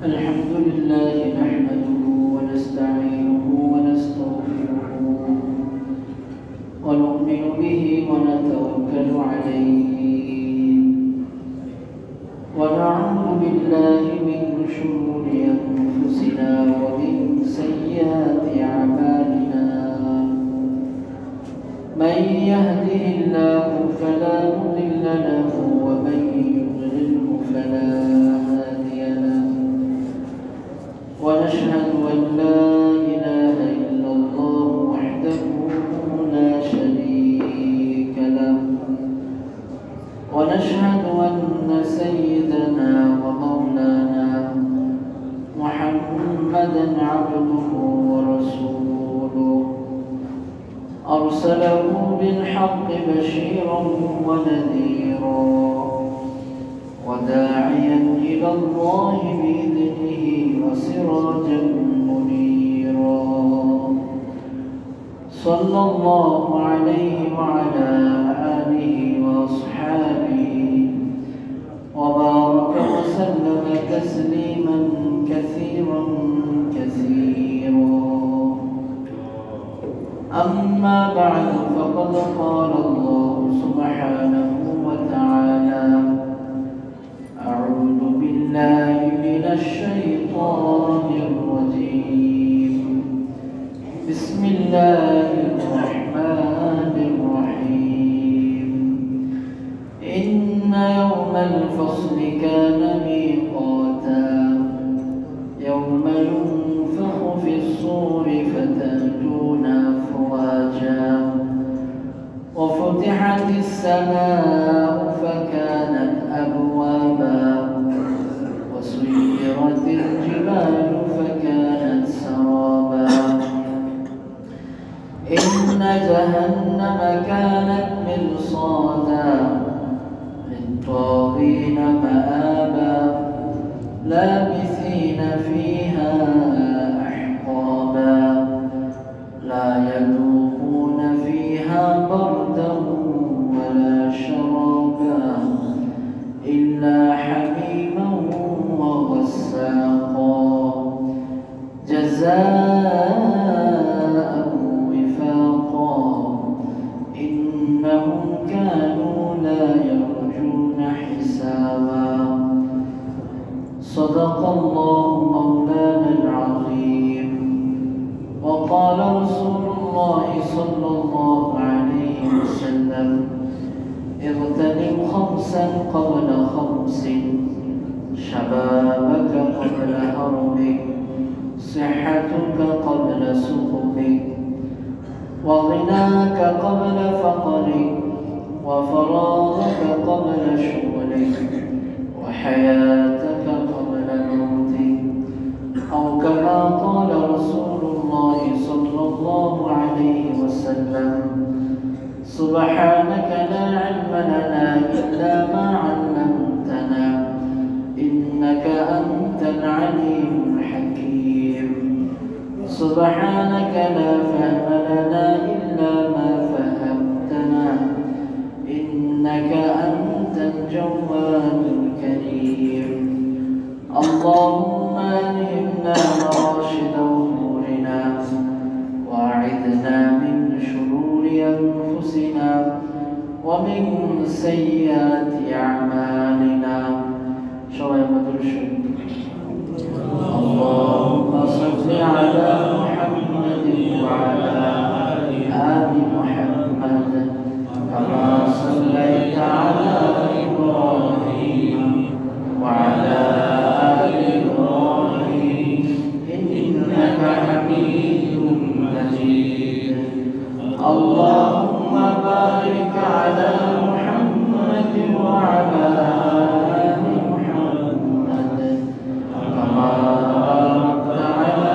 الحمد لله نحمده ونستعينه ونستغفره ونؤمن به ونتوكل عليه ونعوذ بالله من شرور أنفسنا ومن سيئات أعمالنا من يهده الله فلا مضل له ومن يضلله فلا هادي له ونشهد أن لا إله إلا الله وحده لا شريك له ونشهد أن سيدنا ومولانا محمدا عبده ورسوله أرسله بالحق بشيرا ونذيرا وداعيا إلى الله بإذنه وسراجا منيرا صلى الله عليه وعلى آله وأصحابه وبارك وسلم تسليما كثيرا أما بعد فقد قال الله سبحانه وتعالى أعوذ بالله من الشيطان الرجيم بسم الله الرحمن الرحيم إن يوم الفصل كان ميقاتا يوم ينفخ في الصور فتأتون أفواجا وفتحت السماء فكانت أبوابا وسيرت الجبال فكانت سرابا إن جهنم كانت مرصادا للطاغين مآبا لابثين فيها أحقابا لا يذوقون فيها بردا ولا شرابا إلا حميما وغساقا جزاء وفاقا إنهم كانوا لا يرجون حسابا صدق الله مولانا العظيم وقال رسول الله صلى الله عليه وسلم اغتنم خمسا قبل خمس شبابك قبل هرمك صحتك قبل سقمك وغناك قبل فقرك وفراغك قبل شغلك وحياتك قبل موتك أو كما قال رسول الله صلى الله عليه وسلم سبحانك لا علم لنا إلا ما علمتنا إنك أنت العليم الحكيم سبحانك لا فهم لنا إلا ما فهمتنا إنك أنت الجواد الكريم اللهم ألهمنا مراشد أمورنا وأعذنا من شرور أنفسنا ومن سيئات أعمالنا اللهم صل على محمد وعلى آل محمد كما صليت على إبراهيم وعلى آل إبراهيم إنك حميد مجيد اللهم بارك على محمد وعلى آل محمد كما باركت على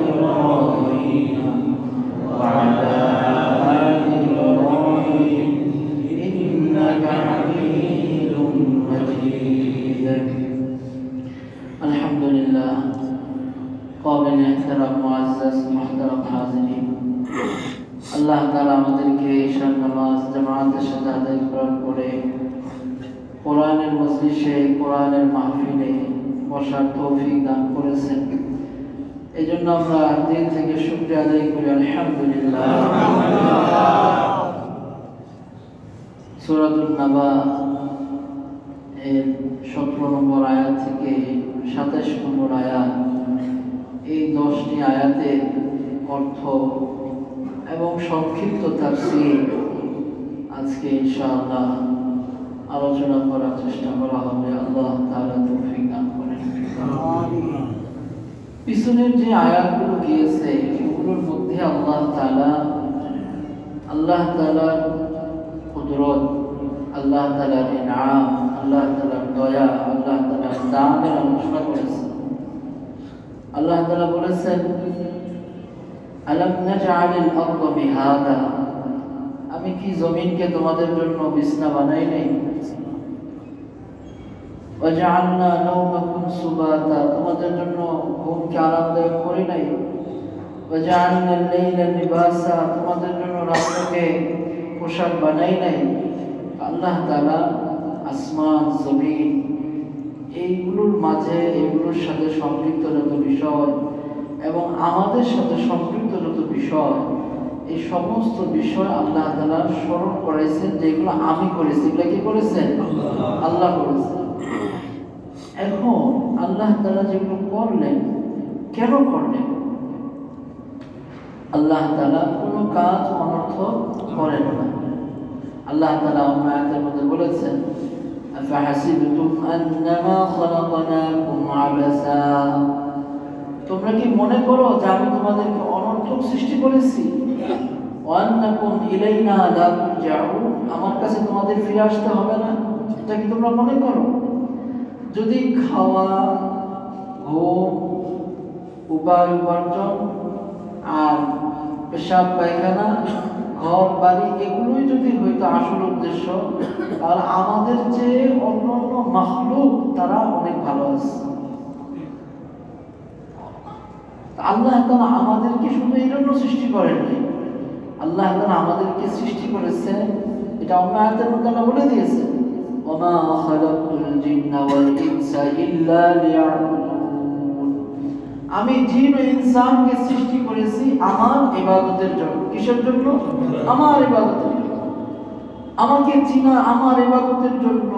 إبراهيم وعلى آل إبراهيم إنك حميد مجيد الحمد لله قابل احترام معزز محترم حاضرين আল্লাহ তাআলা আমাদেরকে ঈশান নামাজ জামাতের সাথে আদায় করার পরে কোরআনের মজলিসে, কোরআনের মাহফিলে বসার তৌফিক দান করেছেন। এই জন্য আমরা দিল থেকে শুকরিয়া আদায় করি, আলহামদুলিল্লাহ। সূরাতুন নাবা এর 17 নম্বর আয়াত থেকে 27 নম্বর আয়াত, এই 10টি আয়াতের অর্থ এবং সংক্ষিপ্ত তাফসীর আজকে ইনশাআল্লাহ আলোচনা করার চেষ্টা করা হবে। আল্লাহ তাআলা তৌফিক দান করেন। পিছনের যে আয়াতগুলো গিয়েছে সেগুলোর মধ্যে আল্লাহ তাআলার কুদরত, আল্লাহ তাআলার ইনআম, আল্লাহ তাআলার দয়া, আল্লাহ তাআলার দানের আলোচনা করেছেন। আল্লাহ তাআলা বলেছেন, আলাম নাজআলিল আরদা মিহাদা, আমি কি জমিনকে তোমাদের জন্য বিছানা বানাই নাই? ওয়াজআলনা নাওমাকুম সুবাতা, তোমাদের জন্য ঘুমকে আরামদায়ক করি নাই? ওয়াজআলনাল লাইলা লিবাসা, তোমাদের জন্য রাতকে পোশাক বানাই নাই? আল্লাহ তাআলা আসমান, জমিন, এইগুলোর মাঝে, এগুলোর সাথে সম্পৃক্ত যত বিষয় এবং আমাদের সাথে সম্পৃক্ত যত বিষয়, এই সমস্ত বিষয় আল্লাহ তাআলা স্মরণ করেছেন, যেগুলো আমি করেছি। এগুলো কি করেছেন? আল্লাহ করেছেন। এখন আল্লাহ তাআলা যেগুলো করলেন, কেন করলেন? আল্লাহ তাআলা কোনো কাজ অনর্থক করেন না। আল্লাহ তাআলা আয়াতের মধ্যে বলেছেন, আফাহাসিবতুম আন্নামা খলাকনাকুম আবাসা, তোমরা কি মনে করো যে আমি তোমাদেরকে অনর্থক সৃষ্টি করেছি? ওয়ান্নাকুম ইলাইনা লা তুরজাউন, আমার কাছে তোমাদের ফিরে আসতে হবে না, এটা কি তোমরা মনে করো? যদি খাওয়া, ঘুম, উপার্জন আর পেশাব পায়খানা, ঘর বাড়ি, এগুলোই যদি হইতো আসল উদ্দেশ্য, তাহলে আমাদের যে অন্যান্য মাখলুক তারা অনেক ভালো আছে। আল্লাহ তাআলা আমাদেরকে শুধু এই জন্য সৃষ্টি করেননি, আল্লাহ তাআলা আমাদেরকে সৃষ্টি করেছেন, এটা অন্য আয়াতের মধ্যে আল্লাহ বলে দিয়েছেন, ওমা খালাকতুল জিন্না ওয়াল ইনসা ইল্লা লিয়াবুদুন, আমি জিন ও ইনসানকে সৃষ্টি করেছি আমার ইবাদতের জন্য। কিসের জন্য? আমার ইবাদতের জন্য। আমাকে চিনা, আমার ইবাদতের জন্য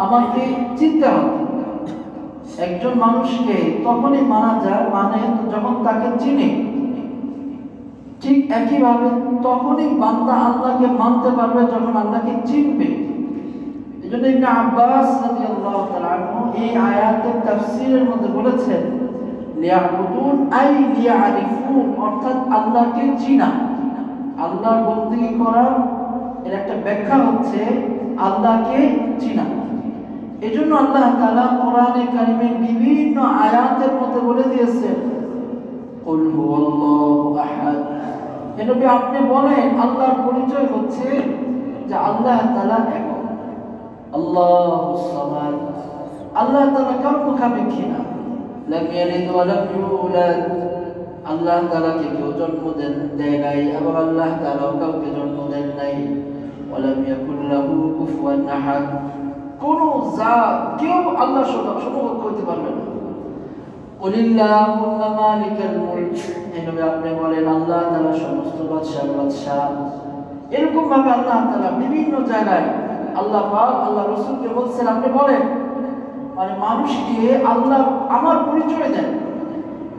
আমাকে চিনতে হবে। একজন মানুষকে তখনই মানা যায় মানে যখন তাকে চিনে। ঠিক একইভাবে তখনই বান্দা আল্লাহকে মানতে পারবে যখন আল্লাহকে চিনবে। এজন্য ইবনে আব্বাস রাদিয়াল্লাহু তাআলা আনহু এই আয়াতের তাফসীরের মধ্যে বলেছেন, লিয়াবুদুন আই লিয়ারিফুন, অর্থাৎ আল্লাহকে চিনা। আল্লাহর বন্দেগী করার এর একটা ব্যাখ্যা হচ্ছে আল্লাহকে চিনা। এজন্য আল্লাহ তাআলা কোরআনে কারীমের বিভিন্ন আয়াতের মধ্যে বলে দিয়েছেন, কুল হুয়াল্লাহু আহাদ, এ নবী আপনি বলেন আল্লাহর পরিচয় হচ্ছে যে আল্লাহ তাআলা একক, আল্লাহুস সামাদ, আল্লাহ তাআলা কারো মুখাপেক্ষী না, লাম ইয়ালিদ ওয়া লাম ইউলাদ, আল্লাহ তাআলাকে কেউ জন্ম দেয় নাই এবং আল্লাহ তাআলাও কাউকে জন্ম দেন নাই, ওয়া লাম ইয়াকুল লাহু কুফুয়ান আহাদ, কোন জাত কেউ আল্লাহর সমকক্ষ হতে পারবে না। কুলিল্লাহুম্মা মালিকাল মুলক, এই নবী আপনি বলেন আল্লাহ তাআলা সমস্ত বাদশার বাদশা। এরকম ভাবে আল্লাহ তাআলা বিভিন্ন জায়গায় আল্লাহ পাক আল্লাহ রাসূলকে বলছেন আপনি বলেন, মানে মানুষকে আল্লাহ আমার পরিচয় দেন।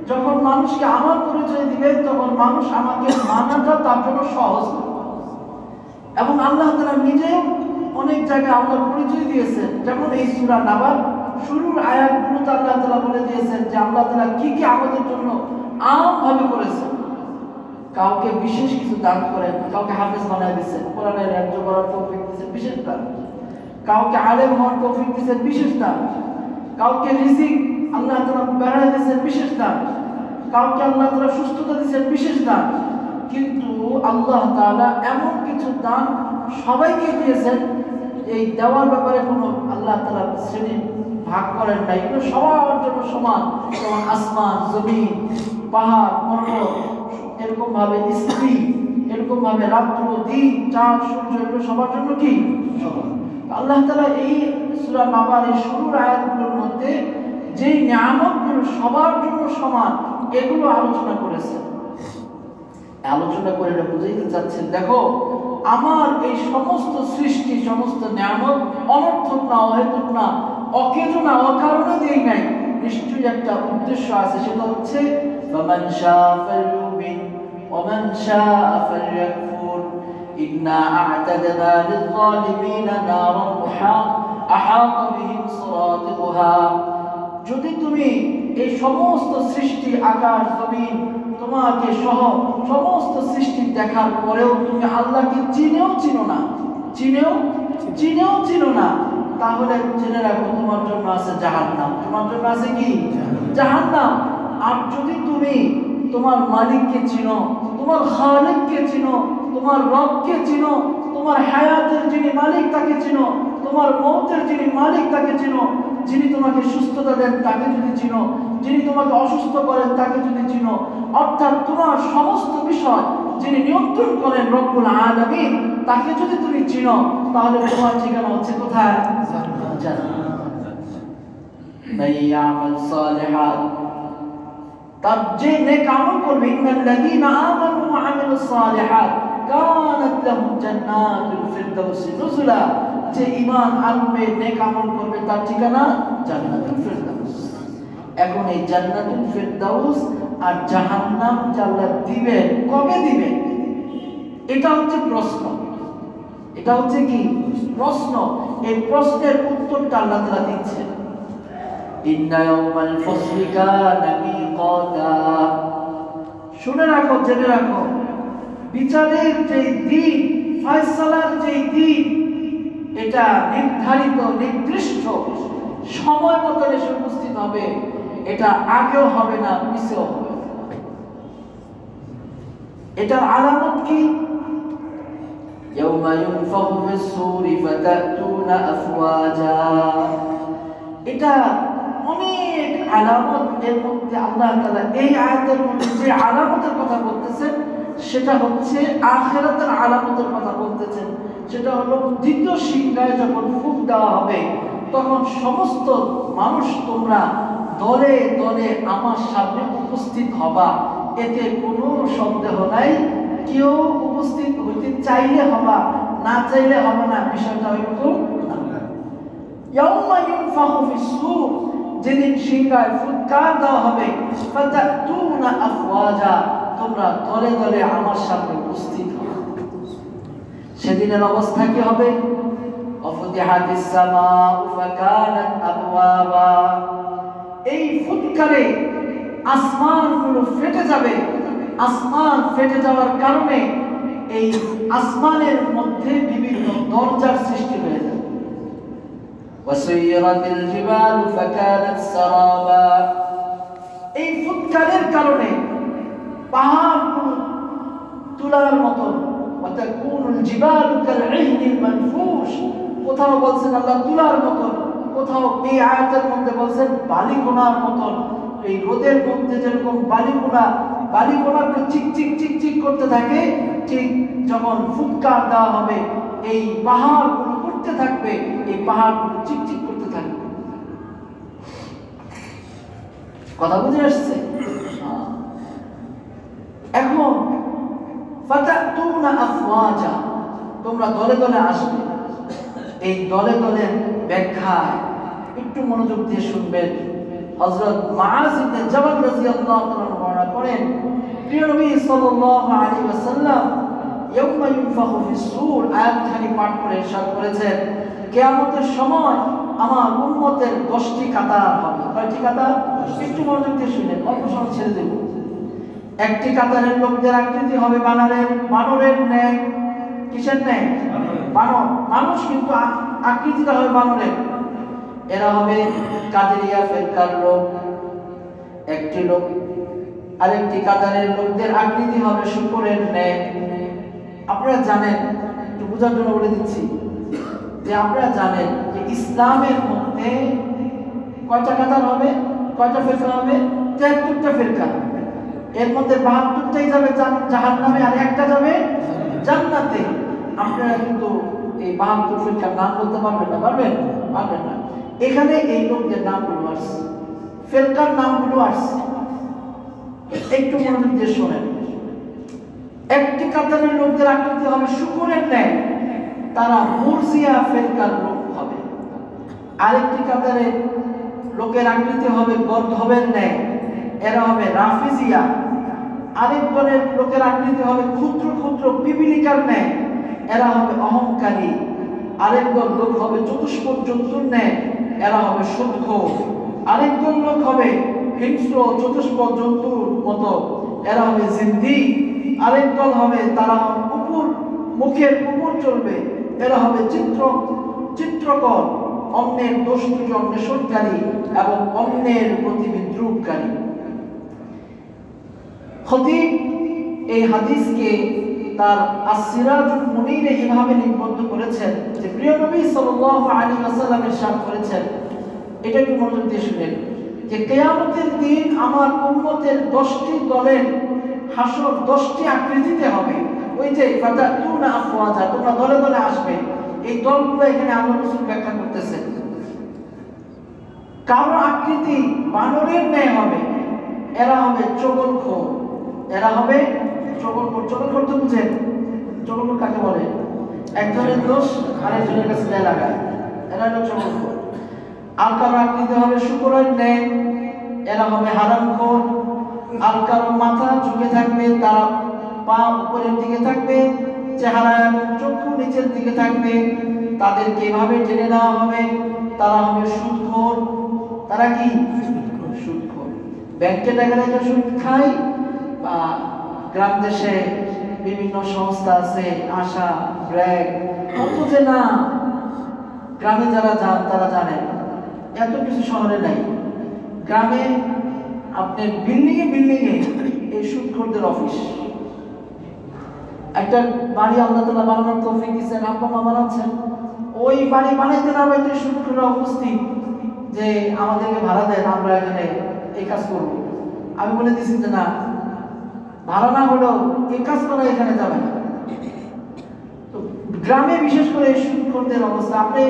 যখন মানুষকে আমার পরিচয় দিবে তখন মানুষ আমাকে মানাটা তার জন্য সহজ হবে। এবং আল্লাহ তাআলা নিজেও অনেক জায়গায় আল্লাহর পরিচয় দিয়েছেন, যেমন এই সূরা নাবার শুরুর আয়াতগুলোতে আল্লাহ তাআলা বলে দিয়েছেন যে আল্লাহ তাআলা কি কি আমাদের জন্য আমভাবে করেছেন। কাউকে বিশেষ কিছু দান করেন, কাউকে হাফেজ বানায় দিয়েছেন, কোরআনের রাজ্য করার তৌফিক দিয়েছেন, বিশেষ দান। কাউকে আলেম হওয়ার তৌফিক দিয়েছেন, বিশেষ দান। কাউকে রিজিক আল্লাহ তাআলা বাড়ায় দিয়েছেন, বিশেষ দান। কাউকে আল্লাহ তাআলা সুস্থতা দিয়েছেন, বিশেষ দান। কিন্তু আল্লাহ তাআলা এমন কিছু দান সবাইকে দিয়েছেন, এই দেওয়ার ব্যাপারে কোনো আল্লাহ তাআলা শ্রেণী ভাগ করেন না, এগুলো সবার জন্য সমান। যেমন আসমান, জমিন, পাহাড়, পর্বত, এরকম ভাবে স্ত্রী, এরকম ভাবে রাত্র, দিন, চাঁদ, সূর্য, এগুলো সবার জন্য কি সমান। আল্লাহ তাআলা এই সূরা নাবারের শুরুর আয়াতগুলোর মধ্যে যে নিয়ামতগুলো সবার জন্য সমান এগুলো আলোচনা করেছেন। আলোচনা করে এটা বুঝাইতে চাচ্ছেন, দেখো আমার এই সমস্ত সৃষ্টি, সমস্ত নিয়ামত অনর্থক না, অহেতুক না, অকেজো না, অকারণে দেই নাই। নিশ্চয়ই একটা উদ্দেশ্য আছে, সেটা হচ্ছে ফামান শাআ ফালইউমিন ওয়া মান শাআ ফালইয়াকফুর ইন্না আ'তাদনা লিয-যালিমিনা নারান আহাতা বিহিম সুরাতুহা। যদি তুমি এই সমস্ত সৃষ্টি, আকাশ জমিন তোমাকে সহ সমস্ত সৃষ্টি দেখার পরেও তুমি আল্লাহকে চিনো না, তাহলে জেনে রাখো তোমার জন্য আছে জাহান্নাম। তোমার জন্য আছে কি? জাহান্নাম। আর যদি তুমি তোমার মালিককে চিনো, তোমার খালিককে চিনো, তোমার রবকে চিনো, তোমার হায়াতের যিনি মালিক তাকে চিনো, তোমার মৌতের যিনি মালিক তাকে চিনো, যিনি তোমাকে সুস্থতা দেন তাকে যদি চিনো, যিনি তোমাকে অসুস্থ করেন তাকে যদি চিনো, অর্থাৎ তোমার সমস্ত বিষয় যিনি নিয়ন্ত্রণ করেন রব্বুল আলামিন তাকে যদি তুমি চিনো, তাহলে তোমার ঠিকানা হচ্ছে কোথায়? জান্নাত। মাইয়ামাল সালিহাত, তার যে নেক আমল করবে, ইন্নাল্লাযীনা আমানু ওয়া আমিলুস সালিহাত কানাত লাহুম জান্নাতুল ফিরদাউসি নুজুলা, যে ঈমান আনবে, নেক আমল করবে, তার ঠিকানা জান্নাতুল ফিরদাউস। এখন এই জান্নাতুল ফিরদাউস আর জাহান্নাম আল্লাহ দিবেন, কবে দিবেন? এটা হচ্ছে প্রশ্ন। এটা হচ্ছে কি? প্রশ্ন। এই প্রশ্নের উত্তরটা আল্লাহ তাআলা দিচ্ছেন। ইন্না ইয়াওমাল ফাসলি কানা মিকাতা, শুনে রাখো, জেনে রাখো, বিচারের যে দিন, ফয়সালার যে দিন, এটা নির্ধারিত, নির্দিষ্ট সময় মতো এসে উপস্থিত হবে। এটা আগেও হবে না, পিছেও হবে। এটার আলামত কি? ইয়াউমা ইউনফাখু ফিস-সূরি ফাতাতুনা আফওয়াজা। এটা অনেক আলামত। এর মধ্যে আল্লাহ তাআলা এই আয়াতের মধ্যে যে আলামতের কথা বলতেছেন সেটা হচ্ছে আখিরাতের আলামতের কথা বলতেছেন। সেটা হলো দ্বিতীয় সিংহায় যখন ফুঁক দেওয়া হবে, তখন সমস্ত মানুষ তোমরা দলে দলে আমার সামনে উপস্থিত হবা, এতে কোনো সন্দেহ নাই। কেউ উপস্থিত হইতে চাইলে হবা, না চাইলে হবে না, বিষয়টা এরকম না। ইয়াউমা ইউনফাখু ফিস-সূর, যেদিন সিংহায় ফুৎকার দেওয়া হবে, ফাতাতুনা আফওয়াজা, তোমরা দলে দলে আমার সামনে উপস্থিত হবে। সেদিনের অবস্থা কি হবে? ওয়াফুতিহাতিস সামাউ ফাকানাত আবওয়াবা, এই ফুৎকারে আসমানগুলো ফেটে যাবে। আসমান ফেটে যাওয়ার কারণে এই আসমানের মধ্যে বিভিন্ন দরজার সৃষ্টি হয়ে যাবে। ওয়াসুইরাতিল জিবালু ফাকানাত সারাবা, এই ফুৎকারের কারণে পাহাড়গুলো তুলার মতো, ওয়াতাকুনুল জিবালু কালইহনিল মানফুশ, কোথাও বলছেন আল্লাহ তুলার মতো, কোথাও এই আয়াতের মধ্যে বলছেন বালিকোনার মতো। এই রোদের মধ্যে যেরকম বালিকোনাগুলো চিকচিক করতে থাকে, ঠিক যখন ফুৎকার দেওয়া হবে এই পাহাড়গুলো উঠতে থাকবে, এই পাহাড়গুলো চিকচিক করতে থাকবে। কথা বুঝে আসছে? এখন ফাতাতুনা আফওয়াজা, তোমরা দলে দলে আসবে। এই দলে দলে ব্যাখ্যায় একটু মনোযোগ দিয়ে শুনবেন। হযরত মুআয ইবনে জাবাল রাদিয়াল্লাহু তাআলা বর্ণনা করেন, প্রিয় নবী সাল্লাল্লাহু আলাইহি ওয়াসাল্লাম ইয়াউমা ইউনফাখু ফিস-সূর আয়াতখানি পাঠ করে ইরশাদ করেছেন, কিয়ামতের সময় আমার উম্মতের 10টি কাতার হবে। কয়টি কাতার? একটু মনোযোগ দিয়ে শুনেন, অল্প সময় ছেড়ে দেব। একটি কাতারের লোকদের আকৃতি হবে বানরের ন্যায়। কিসের ন্যায়? বানর। মানুষ কিন্তু আকৃতিটা হবে বানরের। এরা হবে কাদেরিয়া ফিরকার লোক, একটি লোক। আরেকটি কাতারের লোকদের আকৃতি হবে শূকরের ন্যায়। আপনারা জানেন, একটু বোঝার জন্য বলে দিচ্ছি, যে আপনারা জানেন যে ইসলামের মধ্যে কয়টা কাতার হবে, কয়টা ফিরকা হবে? 73টা ফিরকা। এর মধ্যে 72টাই যাবে জাহান্নামে, আর একটা যাবে জান্নাতে। আপনারা কিন্তু এই 72 ফিরকার নাম বলতে পারবেন না? পারবেন না। এখানে এই লোকদের নামগুলো আসছে, ফিরকার নামগুলো আসছে। একটু মনোযোগ দিয়ে শোনেন। একটি কাতারের লোকদের আকৃতি হবে শুকরের ন্যায়, তারা মুরজিয়া ফিরকার লোক হবে। আরেকটি কাতারের লোকের আকৃতি হবে গর্ধবের ন্যায়, এরা হবে রাফিজিয়া। আরেক দলের লোকের আকৃতি হবে ক্ষুদ্র ক্ষুদ্র পিপিলিকার ন্যায়, এরা হবে অহংকারী। আরেক দল লোক হবে চতুষ্পদ জন্তুর ন্যায়, এরা হবে সুদখোর। আরেক দল লোক হবে হিংস্র চতুষ্পদ জন্তুর মতো, এরা হবে জিন্দি। আরেক দল হবে তারা উপর মুখের উপর চলবে, এরা হবে চিত্রকর, অন্যের দোষ ত্রুটি অন্বেষণকারী এবং অন্যের প্রতি বিদ্রুপকারী। খতিব এই হাদিসকে তার আসিরাজুল মুনিরে এভাবে লিপিবদ্ধ করেছেন যে প্রিয় নবী সাল্লাল্লাহু আলাইহি ওয়াসাল্লাম ইরশাদ করেছেন, এটা একটু মনোযোগ দিয়ে শুনেন, যে কিয়ামতের দিন আমার উম্মতের 10টি দলের হাসর 10টি আকৃতিতে হবে। ওই যে ফাতাতুনা আফওয়াজা, তোমরা দলে দলে আসবে। এই দলগুলো এখানে আল্লাহ রাসূল ব্যাখ্যা করতেছেন। কারো আকৃতি বানরের ন্যায় হবে, এরা হবে চগলখোর। এরা হবে চগলখোর। চগলখোর তো বুঝেন? চগলখোর কাকে বলে? একজনের দোষ আরেকজনের কাছে দেয় লাগায়, এরা হলো চগলখোর। আর কারো আকৃতি হবে শুকরের ন্যায়, এরা হবে হারামখোর। আর কারো মাথা ঝুঁকে থাকবে, তারা পা উপরের দিকে থাকবে, চেহারা এবং চক্ষু নিচের দিকে থাকবে, তাদেরকে এভাবে টেনে নেওয়া হবে, তারা হবে সুদখোর। তারা কি? সুদখোর। ব্যাংকে টাকা রেখে সুদ খায়, বা গ্রাম দেশে বিভিন্ন সংস্থা আছে, আশা, ব্র্যাক, কত যে না। গ্রামে যারা যান তারা জানেন, এত কিছু শহরে নাই। গ্রামে আপনার বিল্ডিংয়ে এই সুদখোরদের অফিস। একটা বাড়ি আল্লাহ তাআলা বানানোর তৌফিক দিয়েছেন, আব্বা মা বানাচ্ছেন, ওই বাড়ি বানাইতে না বানাইতে সুদখোররা উপস্থিত যে আমাদেরকে ভাড়া দেন, আমরা এখানে এই কাজ করব। আমি বলে দিয়েছি যে না, ভাড়া না হলেও এই কাজ করা এখানে যাবে না। তো গ্রামে বিশেষ করে এই সুদখোরদের অবস্থা, আপনি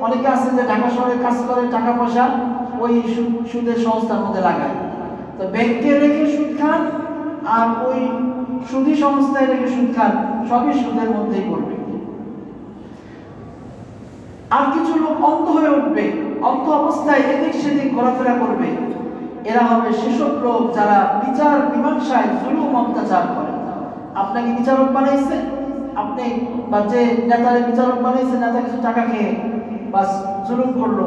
অনেকে আছেন যে ঢাকা শহরে কাজ করে, টাকা পয়সা ওই সুদের সংস্থার মধ্যে লাগায়। তো ব্যাংকে রেখে সুদ খান আর ওই সুদী সংস্থায় রেখে সুদ খান, সবই সুদের মধ্যেই পড়বে। আর কিছু লোক অন্ধ হয়ে উঠবে, অন্ধ অবস্থায় এদিক সেদিক ঘোরাফেরা করবে। এরা হবে সেসব লোক যারা বিচার মীমাংসায় জুলুম অত্যাচার করে। আপনাকে বিচারক বানাইছে, আপনি বা যে নেতারে বিচারক বানাইছে, নেতা কিছু টাকা খেয়ে বাস জুলুম করলো।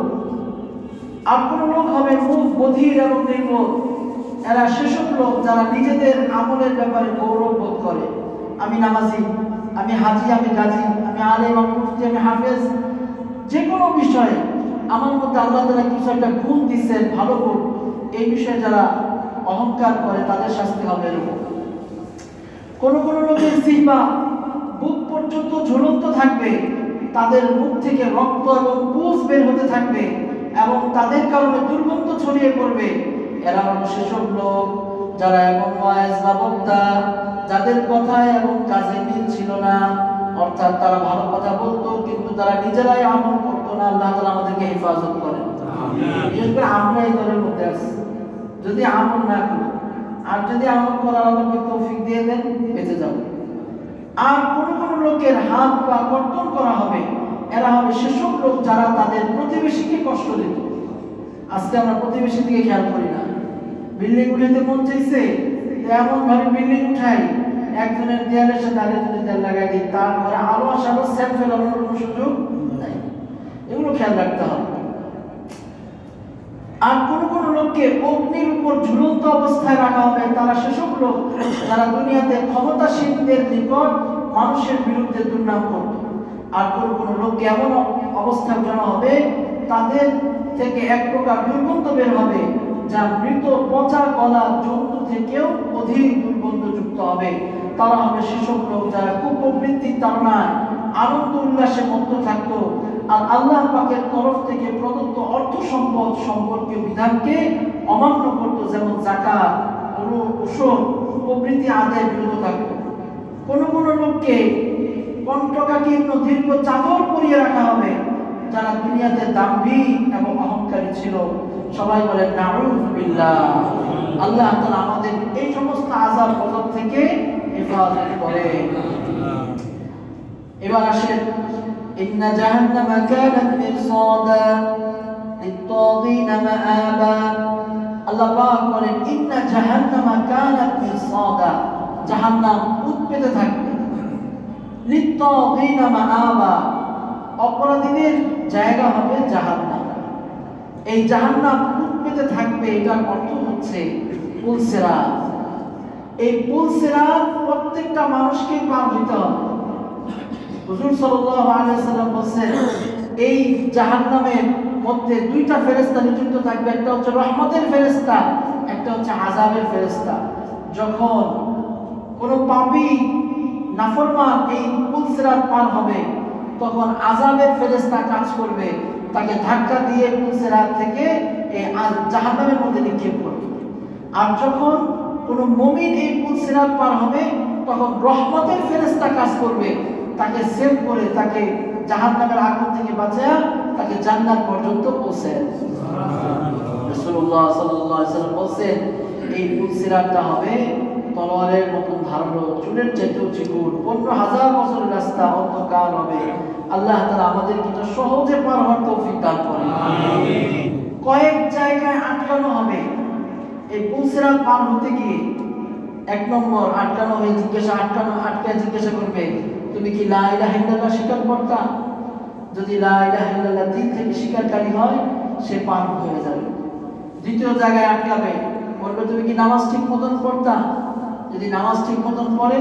আর কোন লোক হবে মুখ বধির এবং নির্বোধ। এরা সেসব লোক যারা নিজেদের আমলের ব্যাপারে গৌরব বোধ করে। আমি নামাজি, আমি হাজি, আমি গাজী, আমি আলেম, আমি মুফতি, আমি হাফেজ। যে কোনো বিষয়ে আমার মধ্যে আল্লাহ তাআলা কিছু একটা গুণ দিচ্ছেন, ভালো গুণ, এই বিষয়ে যারা অহংকার করে তাদের শাস্তি হবে এরকম। কোন লোকের জিহ্বা বুক পর্যন্ত ঝুলন্ত থাকবে, তাদের মুখ থেকে রক্ত এবং পুঁজ বের হতে থাকবে এবং তাদের কারণে দুর্গন্ধ ছড়িয়ে পড়বে। এরা হলো সেসব লোক যারা এমন ওয়াইজ বা বক্তা যাদের কথায় এবং কাজে মিল ছিল না, অর্থাৎ তারা ভালো কথা বলতো কিন্তু তারা নিজেরাই আমল করতো না। আল্লাহ তাআলা আমাদেরকে হেফাজত করেন। বিশেষ করে আমরা এই দলের মধ্যে আছি, যদি আমল না করি, আর যদি আমল করার আল্লাহ তৌফিক দিয়ে দেন, বেঁচে যাব। আর কোন লোকের হাত পা কর্তন করা হবে, এরা হবে সেসব লোক যারা তাদের প্রতিবেশীকে কষ্ট দিত। আজকে আমরা প্রতিবেশীর দিকে খেয়াল করি না। বিল্ডিং উঠাইতে মন চাইছে, এমন ভাবে বিল্ডিং উঠাই, একজনের দেয়ালের সাথে আরেকজনের দেয়াল লাগাই দিই, তার ঘরে আলো আসারও সেট ফেলানোর কোনো সুযোগ নাই। এগুলো খেয়াল রাখতে হবে। আর কোন লোককে অগ্নির উপর ঝুলন্ত অবস্থায় রাখা হবে, তারা সেসব লোক যারা দুনিয়াতে ক্ষমতাসীনদের নিকট মানুষের বিরুদ্ধে দুর্নাম করত। আর কোন লোককে এমন অবস্থায় জানা হবে, তাদের থেকে এক প্রকার দুর্গন্ধ বের হবে যা মৃত পচা গলা জন্তু থেকেও অধিক দুর্গন্ধযুক্ত হবে। তারা হবে সেসব লোক যারা কুপ্রবৃত্তির তাড়নায় আনন্দ উল্লাসে মত্ত থাকত আর আল্লাহ পাকের তরফ থেকে প্রদত্ত অর্থ সম্পদ সম্পর্কীয় বিধানকে অমান্য করত, যেমন যাকাত, ওসর প্রভৃতি আদায় বিরত থাকত। কোন লোককে কণ্ঠকাকীর্ণ দীর্ঘ চাদর পরিয়ে রাখা হবে যারা দুনিয়াতে দাম্ভিক এবং অহংকারী ছিল। সবাই বলেন নাউযু বিল্লাহ। আল্লাহ তাআলা আমাদের এই সমস্ত আযাব গজব থেকে হেফাজত করে। এবার আসেন, ইন্না জাহান্নামা কানাত মিরসাদা লিত-তাগীনা মাআবা। আল্লাহ পাক বলেন ইন্না জাহান্নামা কানাত মিরসাদা, জাহান্নাম উৎপেতে থাকবে। লিত-তাগীনা মাআবা, অপরাধীদের জায়গা হবে জাহান্নাম। এই জাহান্নাম উৎপেতে থাকবে, এটার অর্থ হচ্ছে পুলসিরাত। এই পুলসিরাত প্রত্যেকটা মানুষকে পার হতে হবে। হুজুর সাল্লাল্লাহু আলাইহি ওয়াসাল্লাম বলেন এই জাহান্নামের মধ্যে দুইটা ফেরেশতা নিযুক্ত থাকবে, একটা হচ্ছে রহমতের ফেরেশতা, একটা হচ্ছে আযাবের ফেরেশতা। যখন কোন পাপী নাফরমান এই পুলসিরাত পার হবে তখন আযাবের ফেরেশতা কাজ করবে, তাকে ধাক্কা দিয়ে পুলসিরাত থেকে এই জাহান্নামের মধ্যে নিক্ষেপ করবে। আর যখন কোন মুমিন এই পুলসিরাত পার হবে তখন রহমতের ফেরেশতা কাজ করবে, তাকে সেভ করে তাকে জাহান্নামের আগুন থেকে বাঁচায়া তাকে জান্নাত পর্যন্ত পৌঁছায়। রাসূলুল্লাহ সাল্লাল্লাহু আলাইহি ওয়াসাল্লাম বলেন এই পুলসিরাতটা হবে তলোয়ারের মতন ধারালো, চুলের চাইতেও চিকন, 15,000 বছরের রাস্তা অন্ধকার হবে। আল্লাহ তাআলা আমাদেরকে এটা সহজে পার হওয়ার তৌফিক দান করেন। আমিন। কয়েক জায়গায় আটকানো হবে। এই পুলসিরাত পার হতে গিয়ে এক নম্বর আটকানো হয়ে আটকায় জিজ্ঞাসা করবে তুমি কি লা ইলাহা ইল্লাল্লাহ স্বীকার করতা? যদি লা ইলাহা ইল্লাল্লাহ দিল থেকে স্বীকারকারী হয় সে পার হয়ে যাবে। দ্বিতীয় জায়গায় আটকাবে, বলবে তুমি কি নামাজ ঠিক মতন পড়তা? যদি নামাজ ঠিক মতন পড়ে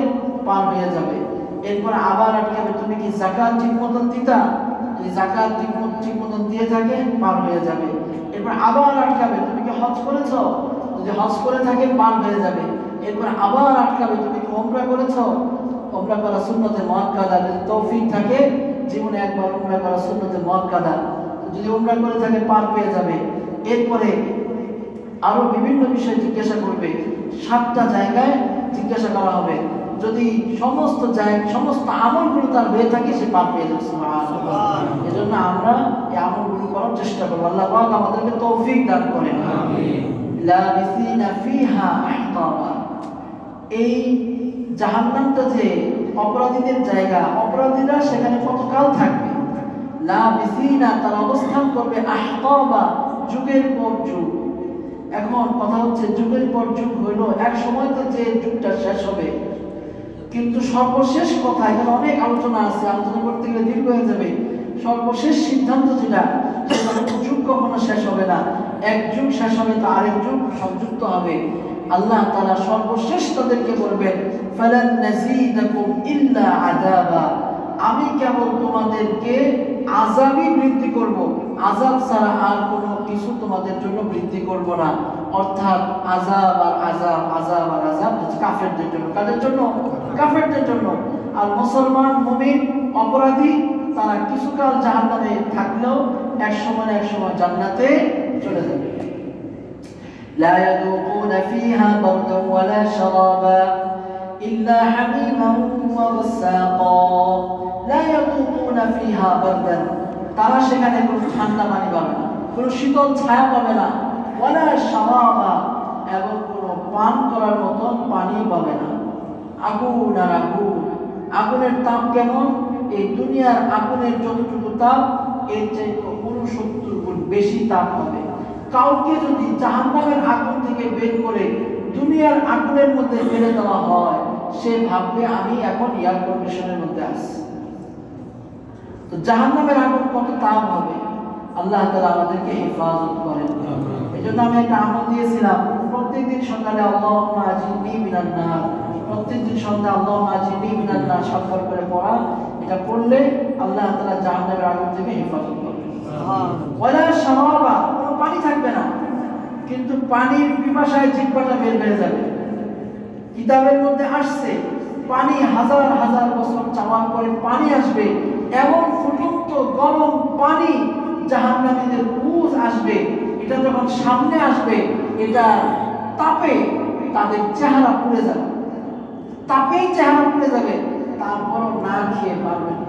পার হয়ে যাবে। এরপর আবার আটকাবে, তুমি কি যাকাত ঠিক মতন দিতা? যদি যাকাত ঠিক মতন দিয়ে থাকে পার হয়ে যাবে। এরপর আবার আটকাবে, তুমি কি হজ করেছো? যদি হজ করে থাকে পার হয়ে যাবে। এরপর আবার আটকাবে, তুমি কি উমরা করেছো? উমরা করা সুন্নতে মুআক্কাদা, যদি তৌফিক থাকে জীবনে একবার উমরা করা সুন্নতে মুআক্কাদা, যদি উমরা করে থাকে পার পেয়ে যাবে। এরপরে আরো বিভিন্ন বিষয় জিজ্ঞাসা করবে, 7টা জায়গায় জিজ্ঞাসা করা হবে। যদি সমস্ত আমলগুলো তার হয়ে থাকে সে পার পেয়ে যাবে। সুবহানাল্লাহ। এজন্য আমরা এই আমলগুলো করার চেষ্টা করব। আল্লাহ পাক আমাদেরকে তৌফিক দান করেন। আমিন। লাবিসিনা ফিহা আহকাবা, এই জাহান্নামটা যে অপরাধীদের জায়গা, অপরাধীরা সেখানে কতকাল থাকবে। লাবিসিনা, তারা অবস্থান করবে আহকাবা, যুগের পর যুগ। এখন কথা হচ্ছে যুগের পর যুগ হইল, এক সময় তো যে যুগটা শেষ হবে, কিন্তু সর্বশেষ কথা, এখানে অনেক আলোচনা আছে, আলোচনা করতে গেলে দীর্ঘ হয়ে যাবে। সর্বশেষ সিদ্ধান্ত যেটা, সেটা যুগ কখনো শেষ হবে না। এক যুগ শেষ হবে তো আরেক যুগ সংযুক্ত হবে। আল্লাহ তাআলা সর্বশেষ তাদেরকে বলবেন ফালান নাযীদাকুম ইল্লা আযাবা, আমি কেবল তোমাদেরকে আযাবই বৃদ্ধি করব, আযাব ছাড়া আর কোনো কিছু তোমাদের জন্য বৃদ্ধি করব না। অর্থাৎ আযাব আর আযাব, আযাব আর আযাব কাফেরদের জন্য। কাদের জন্য? কাফেরদের জন্য। আর মুসলমান মুমিন অপরাধী তারা কিছুকাল জাহান্নামে থাকলেও এক সময় জান্নাতে চলে যাবে। لا يذوقون فيها بردا ولا شرابا إلا حميما وغساقا لا يذوقون فيها بردا, তারা সেখানে কোনো ঠান্ডা পানি পাবে না, কোনো শীতল ছায়া পাবে না, ওয়ালা শারাবা, এবং কোনো পান করার মতন পানি পাবে না। আগুন আর আগুন, আগুনের তাপ কেমন? এই দুনিয়ার আগুনের যতটুকু তাপ এর চাইতে 69 গুণ বেশি তাপ হবে। কাউকে যদি জাহান্নামের আগুন থেকে বের করে দুনিয়ার আগুনের মধ্যে ফেলে দেওয়া হয়, সে ভাববে আমি এখন এয়ার কন্ডিশনের মধ্যে আছি। তো জাহান্নামের আগুন কত তাপ হবে। আল্লাহ তাআলা আমাদেরকে হেফাজত করেন। এজন্য আমি একটা আমল দিয়েছিলাম, প্রত্যেকদিন সকালে আল্লাহুম্মা আজিরনি মিনান নার, প্রত্যেকদিন সন্ধ্যা আল্লাহুম্মা আজিরনি মিনান নার 7 বার করে পড়া। এটা পড়লে আল্লাহ তাআলা জাহান্নামের আগুন থেকে হেফাজত করবেন। ওয়ালা শারাবা, কোনো পানি থাকবে না, কিন্তু পানির পিপাসায় জিহ্বাটা বের হয়ে যাবে। কিতাবের মধ্যে আসছে পানি হাজার হাজার বছর চাওয়ার পরে পানি আসবে, এমন ফুটন্ত গরম পানি জাহান্নামীদের বুঝ আসবে। এটা যখন সামনে আসবে, এটা তাপে তাদের চেহারা পুড়ে যাবে, তাপেই চেহারা পুড়ে যাবে। তারপরও না খেয়ে পারবে না,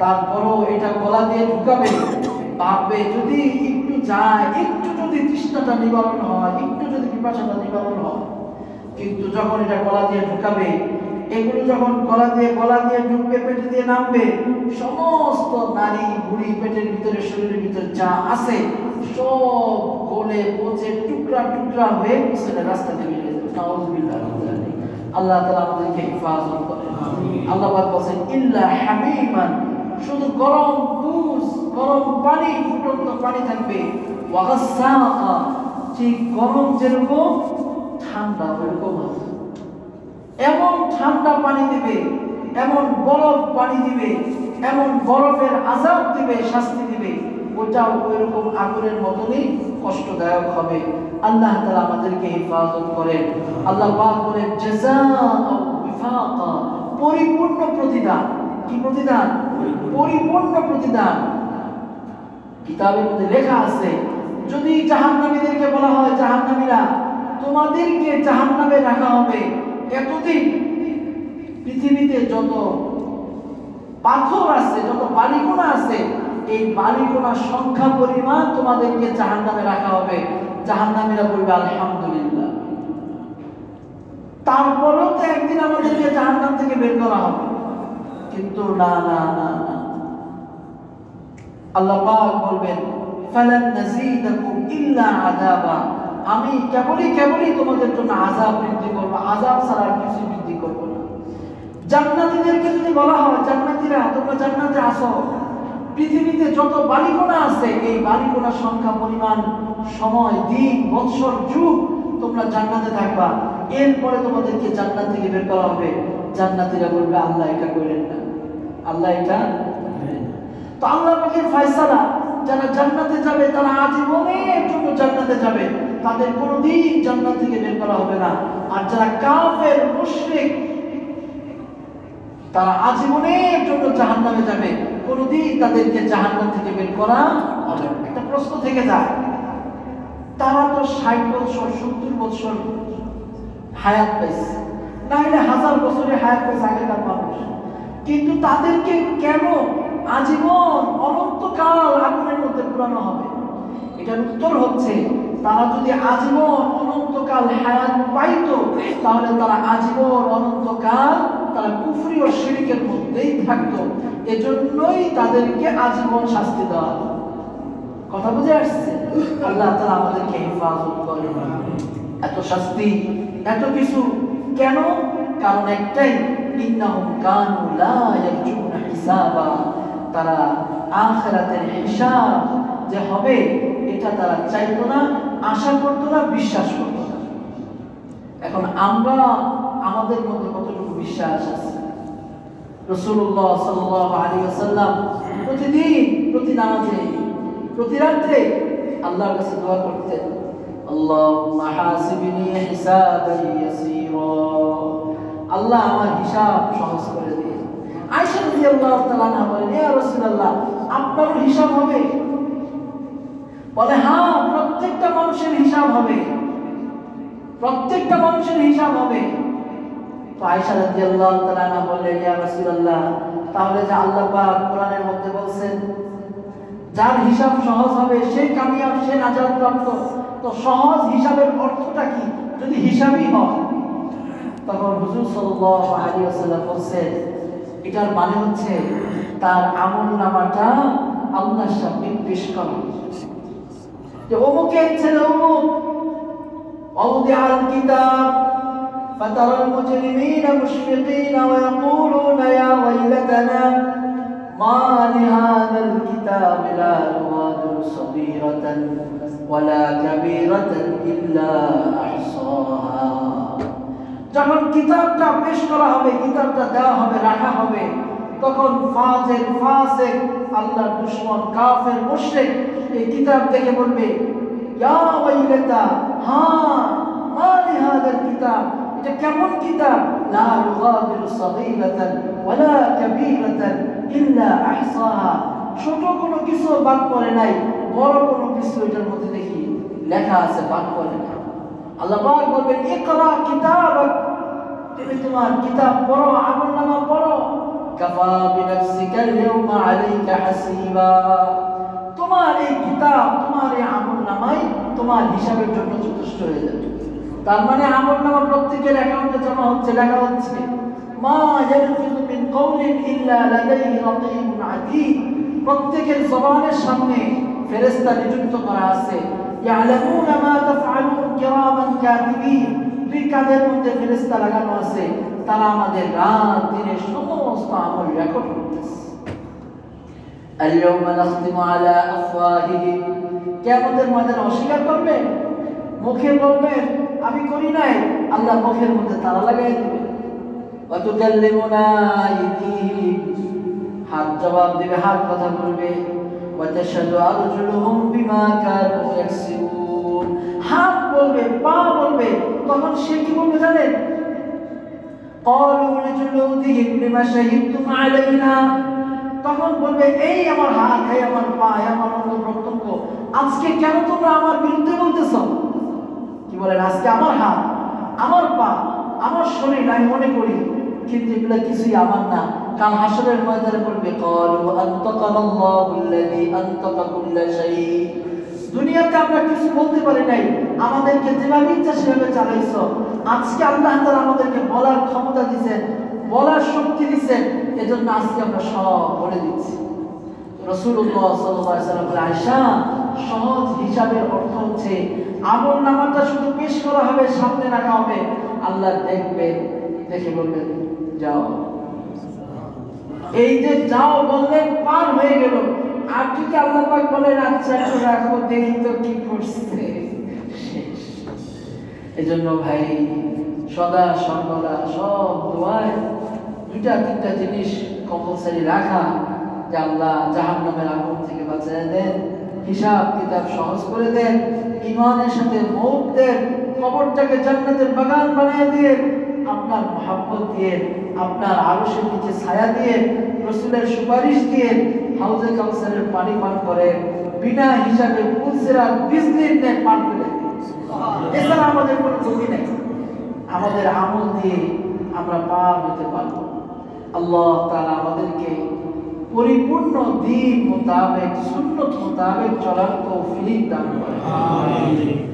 তারপরও এটা গলা দিয়ে ঢুকাবে, ভাববে যদি একটু যায়, একটু যদি তৃষ্ণাটা নিবারণ হয়, একটু যদি পিপাসাটা নিবারণ হয়। কিন্তু যখন এটা গলা দিয়ে ঢুকাবে, এগুলো যখন গলা দিয়ে ঢুকবে, পেটে দিয়ে নামবে, সমস্ত নারী বুড়ি পেটের ভিতরে, শরীরের ভিতরে যা আছে সব গলে পচে টুকরা টুকরা হয়ে পিছনে রাস্তা দিয়ে বেরিয়ে যাবে। নাউযুবিল্লাহ। আল্লাহ তাআলা আমাদেরকে হেফাজত করেন। আল্লাহ পাক বলেন ইল্লা হামিমান, শুধু গরম দুধ, গরম পানি, ফুটন্ত পানি থাকবে। ওয়া গাসসাকা, ঠিক গরম যেরকম ঠান্ডা ওরকম হবে। এমন ঠান্ডা পানি দিবে, এমন বরফ পানি দিবে, এমন বরফের আযাব দিবে, শাস্তি দিবে, ওটাও ওইরকম আগুনের মতনই কষ্টদায়ক হবে। আল্লাহ তাআলা আমাদেরকে হেফাজত করেন। আল্লাহ পাক বলেন জাযাআ ওয়াফাকা, পরিপূর্ণ প্রতিদান। কি প্রতিদান? পরিপূর্ণ প্রতিদান। কিতাবের মধ্যে লেখা আছে, যদি জাহান্নামীদেরকে বলা হয়, জাহান্নামীরা তোমাদেরকে জাহান্নামে রাখা হবে, এতদিন পৃথিবীতে যত পাথর আছে, যত বালিকণা আছে, এই বালিকণার সংখ্যা পরিমাণ তোমাদেরকে জাহান্নামে রাখা হবে। জাহান্নামীরা বলবে আলহামদুলিল্লাহ। তারপরেও তো একদিন আমাদেরকে জাহান্নাম থেকে বের করা হবে। কিন্তু না না না না, আল্লাহ পাক বলবেন ফালান নাযীদাকুম ইল্লা আযাবা, আমি কেবলই তোমাদের জন্য আযাব বৃদ্ধি করব, আযাব ছাড়া আর কিছু বৃদ্ধি করব না। জান্নাতীদেরকে যদি বলা হয়, জান্নাতীরা তোমরা জান্নাতে আসো, পৃথিবীতে যত বালিকণা আছে, এই বালিকণার সংখ্যা পরিমাণ সময়, দিন, বৎসর, যুগ তোমরা জান্নাতে থাকবা, এরপরে তোমাদেরকে জান্নাত থেকে বের করা হবে। জান্নাতীরা বলবে আল্লাহ এটা করেন না, আল্লাহ এটা। তো আল্লাহ পাকের ফয়সালা, যারা জান্নাতে যাবে তারা আজীবনের জন্য জান্নাতে যাবে, তাদের কোনোদিন জান্নাত থেকে বের করা হবে না। আর যারা কাফের, মুশরিক, তারা আজীবনের জন্য জাহান্নামে যাবে, কোনোদিন তাদেরকে জাহান্নাম থেকে বের করা হবে না। একটা প্রশ্ন থেকে যায়, তারা তো 60 বছর 70 বছর হায়াত পাইছে, না হলে 1000 বছরের হায়াত পাইছে আগেকার মানুষ, কিন্তু তাদেরকে কেন আজীবন অনন্তকাল আগুনের মধ্যে পুরানো হবে? এটার উত্তর হচ্ছে, তারা যদি আজীবন অনন্তকাল হায়াত পাইতো, তাহলে তারা আজীবন অনন্তকাল তারা কুফরি ও শিরকের মধ্যেই থাকতো। এজন্যই তাদেরকে আজীবন শাস্তি দেওয়া। কথা বুঝে আসছে? আল্লাহ তাআলা আমাদেরকে হেফাজত করেন। এত শাস্তি, এত কিছু কেন? কারণ একটাই, ইন্নাহুম কানু লা ইয়ারজুনা হিসাবা, তারা আখিরাতের হিসাব যে হবে এটা তারা চাইতো না, আশা করতো না, বিশ্বাস করতো না। এখন আমরা আমাদের মধ্যে কতটুকু বিশ্বাস আছে? রাসূলুল্লাহ সাল্লাল্লাহু আলাইহি ওয়াসাল্লাম প্রতিদিন, প্রতি নামাজে, প্রতি রাতে আল্লাহর কাছে দোয়া করতেন, আল্লাহুম্মা হাসিবনি হিসাবান ইয়াসীরা, আল্লাহ আমার হিসাব সহজ করে দিন। আয়েশা রাদিয়াল্লাহু তাআলা আনহা বলেন, ইয়া রাসূলুল্লাহ, আপনার হিসাব হবে? বলে হ্যাঁ, প্রত্যেকটা মানুষের হিসাব হবে, প্রত্যেকটা মানুষের হিসাব হবে। তো আয়েশা রাদিয়াল্লাহু তাআলা আনহা বললেন, ইয়া রাসূলুল্লাহ, তাহলে যে আল্লাহ পাক কোরআনের মধ্যে বলেন যার হিসাব সহজ হবে সে কামিয়াব, সে নাজাত প্রাপ্ত, তো সহজ হিসাবের অর্থটা কি যদি হিসাবই হয়? তখন হুজুর সাল্লাল্লাহু আলাইহি ওয়াসাল্লাম বলেন, এটার মানে হচ্ছে তার আমলনামাটা আল্লাহর সামনে পেশ করা, যে অমুকের ছেলে অমুক, ووضع الكتاب فترى المجرمين مشفقين ويقولون يا ويلتنا ما لهذا الكتاب لا يغادر صغيرة ولا كبيرة إلا أحصاها। যখন কিতাবটা পেশ করা হবে, কিতাবটা দেওয়া হবে, রাখা হবে, তখন ফাজিল, ফাসিক, আল্লাহর দুশমন, কাফের, মুশরিক এই কিতাব দেখে বলবে, ইয়া ওয়াইলাতা, হ্যাঁ, মা লিহাদাল কিতাব, এটা কেমন কিতাব, লা ইউগাদিরু সাগীরাতান ওয়ালা কাবীরাতান ইল্লা আহসাহা, ছোট কোনো কিছু বাদ পড়ে নাই, বড় কোনো কিছু এটার মধ্যে দেখি লেখা আছে, বাদ পড়ে না। আল্লাহ পাক বলবেন, ইকরা কিতাবাক, তুমি তোমার কিতাব পড়ো, আমলনামা পড়ো। কাফা বিনাফসিকা আল-ইয়াওমা আলাইকা হাসিবা, তোমার এই কিতাব, তোমার এই আমলনামাই তোমার হিসাবের জন্য যথেষ্ট হয়ে যাবে। তার মানে আমলনামা প্রত্যেকের অ্যাকাউন্টে জমা হচ্ছে, লেখা হচ্ছে। মা ইয়ালফিযু মিন কাওলিন ইল্লা লাদাইহি রাকীবুন আতীদ, প্রত্যেকের জবানের সামনে ফেরেশতা নিযুক্ত করা আছে। ইয়ালামুনা মা তাফআলুন কিরামান কাতিবিন, দুই কাঁধের মধ্যে ফেরেশতা লাগানো আছে, তারা আমাদের রাত দিনের সমস্ত আমল রেকর্ড করতেছে। আল-ইয়াওমা নাখতিমু আলা আফওয়াহিহিম, কিয়ামতের ময়দানে অস্বীকার করবে, মুখে বলবে আমি করি নাই, আল্লাহ মুখের মধ্যে তালা লাগাই দিবে। ওয়া তুকাল্লিমুনা আইদিহিম, হাত জবাব দিবে, হাত কথা বলবে। ওয়া তাশহাদু আরজুলুহুম বিমা কানু ইয়াকসিবুন, হাত বলবে, পা বলবে। তখন সে কি বলবে জানেন? ক্বালু লিজুলুদিহিম লিমা শাহিদতুম আলাইনা, তখন বলবে এই আমার হাত, এই আমার পা, এই আমার অঙ্গ প্রত্যঙ্গ, আজকে কেন তোমরা আমার বিরুদ্ধে বলতেছ? কি বলেন? আজকে আমার হাত, আমার পা, আমার শরীর আমি মনে করি, কিন্তু এগুলো কিছুই আমার না। কাল হাসরের ময়দানে বলবে ক্বালু আনতাকানাল্লাহুল্লাযী আনতাকা কুল্লা শাই, দুনিয়াতে আমরা কিছু বলতে পারি নাই, আমাদেরকে যেভাবে ইচ্ছা সেভাবে চালাইছো, আজকে আল্লাহ তাআলা আমাদেরকে বলার ক্ষমতা দিয়েছেন, বলার শক্তি দিয়েছেন, এজন্য আজকে আমরা সব বলে দিচ্ছি। রাসূলুল্লাহ সাল্লাল্লাহু আলাইহি ওয়াসাল্লাম বলেন, আয়েশা, সহজ হিসাবের অর্থ হচ্ছে আমলনামাটা শুধু পেশ করা হবে, সামনে রাখা হবে, আল্লাহ দেখবেন, দেখে বলবেন যাও। এই যে যাও বললেন, পার হয়ে গেল। আর যদি আল্লাহ পাক বলেন আচ্ছা একটু রাখো, দেখি তো কি করছে, শেষ। এজন্য ভাই সদা সর্বদা সব দোয়ায় দুইটা তিনটা জিনিস কম্পালসারি রাখা, যে আল্লাহ জাহান্নামের আগুন থেকে বাঁচিয়ে দেন, হিসাব কিতাব সহজ করে দেন, ঈমানের সাথে মওত দেন, কবরটাকে জান্নাতের বাগান বানিয়ে দিয়ে, আপনার মহব্বত দিয়ে, আপনার আরশের নিচে ছায়া দিয়ে, রাসূলের সুপারিশ দিয়ে হাউজে কাউসারের পানি পান করেন, বিনা হিসাবে পুলসিরাত বিজলির ন্যায় পান করে দেন। এছাড়া আমাদের কোনো গতি নেই। আমাদের আমল দিয়ে আমরা পার হতে পারব। আল্লাহ তাআলা আমাদেরকে পরিপূর্ণ দ্বীন মোতাবেক, সুন্নত মোতাবেক চলার তৌফিক দান করেন।